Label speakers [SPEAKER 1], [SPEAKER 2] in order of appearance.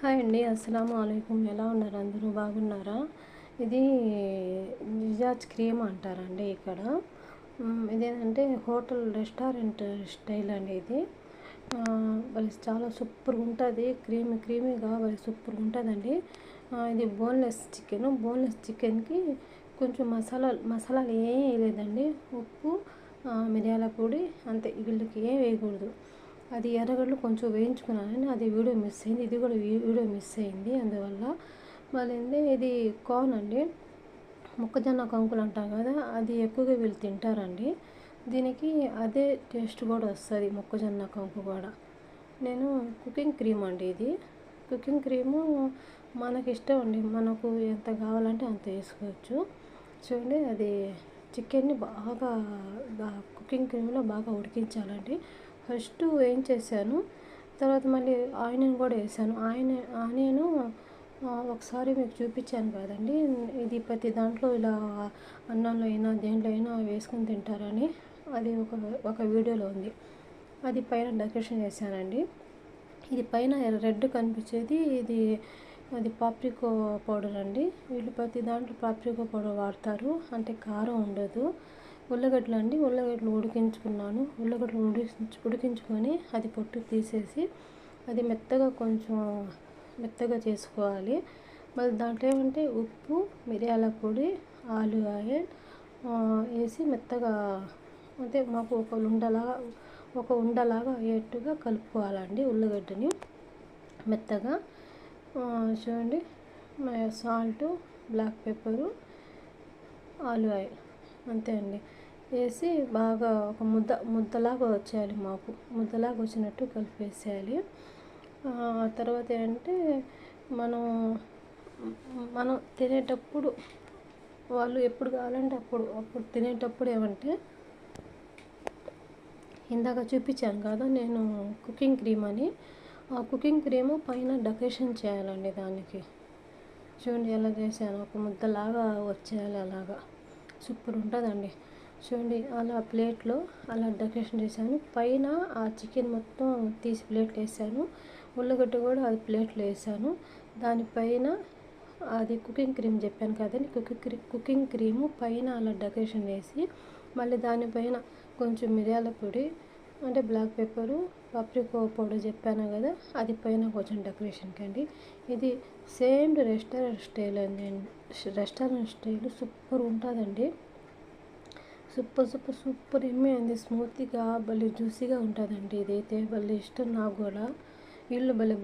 [SPEAKER 1] Hi అండి, అస్సలాము అలైకుం. ఎలా ఉన్నారు? అందరూ బాగున్నారా? ఇది నిజాజ్ క్రీమ్ అంటారండి ఇక్కడ. ఇదేంటంటే హోటల్ రెస్టారెంట్ స్టైల్ అండి ఇది. మరి చాలా సూపర్గా ఉంటుంది. క్రీమీగా మరి సూపర్గా ఉంటుందండి. ఇది బోన్లెస్ చికెన్కి కొంచెం మసాలాలు ఏం వేయలేదండి. ఉప్పు, మిరియాల పొడి అంతే. వీళ్ళకి ఏం వేయకూడదు. అది ఎర్రగడ్డలు కొంచెం వేయించుకున్నానని అది వీడియో మిస్ అయింది. ఇది కూడా వీడియో మిస్ అయింది. అందువల్ల మళ్ళీ ఇది కార్న్ అండి, మొక్కజొన్న కంకులు అంటాం కదా, అది ఎక్కువగా వీళ్ళు తింటారండి. దీనికి అదే టేస్ట్ కూడా వస్తుంది, మొక్కజొన్న కంకు కూడా. నేను కుకింగ్ క్రీమ్ అండి ఇది. కుకింగ్ క్రీము మనకి ఇష్టం అండి, మనకు ఎంత కావాలంటే అంత వేసుకోవచ్చు. చూడండి, అది చికెన్ని బాగా కుకింగ్ క్రీమ్లో బాగా ఉడికించాలండి. ఫస్ట్ వేయించేసాను, తర్వాత మళ్ళీ ఆనియన్ కూడా వేసాను. ఆనియను ఒకసారి మీకు చూపించాను కదండి, ఇది ప్రతి దాంట్లో ఇలా అన్నంలో అయినా దేంట్లో అయినా వేసుకొని తింటారని. అది ఒక వీడియోలో ఉంది. అది పైన డెకరేషన్ చేశానండి. ఇది పైన రెడ్ కనిపించేది అది పాప్రికో పౌడర్ అండి. వీళ్ళు ప్రతి దాంట్లో పాప్రికో పౌడర్ వాడతారు, అంటే కారం ఉండదు. ఉల్లగడ్డలు ఉడికించుకున్నాను. ఉల్లగడ్డలు ఉడికించుకొని అది పొట్టు తీసేసి అది కొంచెం మెత్తగా చేసుకోవాలి. మళ్ళీ దాంట్లో ఏమంటే ఉప్పు, మిరియాల పొడి, ఆలివ్ ఆయిల్ వేసి మెత్తగా, అంటే మాకు ఒక ఉండలాగా అయ్యేట్టుగా కలుపుకోవాలండి ఉల్లగడ్డని మెత్తగా. చూడండి, salt, black pepper, olive oil అంతే అండి వేసి బాగా ఒక ముద్దలాగా వచ్చేయాలి. ముద్దలాగా వచ్చినట్టు కలిపేసేయాలి. తర్వాత ఏంటంటే మనం తినేటప్పుడు, వాళ్ళు ఎప్పుడు కావాలంటే అప్పుడు తినేటప్పుడు ఏమంటే, ఇందాక చూపించాను కదా నేను కుకింగ్ క్రీమ్ అని, ఆ కుకింగ్ క్రీము పైన డెకరేషన్ చేయాలండి. దానికి చూడండి ఎలా చేశాను, ఒక ముద్దలాగా వచ్చేయాలి. అలాగా సూపర్ ఉంటుందండి. చూడండి, అలా ప్లేట్లో అలా డెకరేషన్ చేశాను. పైన ఆ చికెన్ మొత్తం తీసి ప్లేట్లో వేసాను. ఉల్లగడ్డ కూడా అది ప్లేట్లో వేసాను. దానిపైన అది కుకింగ్ క్రీమ్ చెప్పాను కదండి, కుకింగ్ క్రీము పైన అలా డెకరేషన్ వేసి, మళ్ళీ దానిపైన కొంచెం మిరియాల పొడి, అంటే బ్లాక్ పెప్పరు, పాప్రికో పౌడర్ చెప్పాను కదా, అది పైన కొంచెం డెకరేషన్కి అండి. ఇది సేమ్ రెస్టారెంట్ స్టైల్ అండి. రెస్టారెంట్ స్టైల్ సూపర్ ఉంటుందండి. సూపర్ ఎమ్మె అండి. స్మూత్గా భలే జ్యూసీగా ఉంటుందండి. ఇదైతే భలే ఇష్టం నాకు కూడా. వీళ్ళు భలే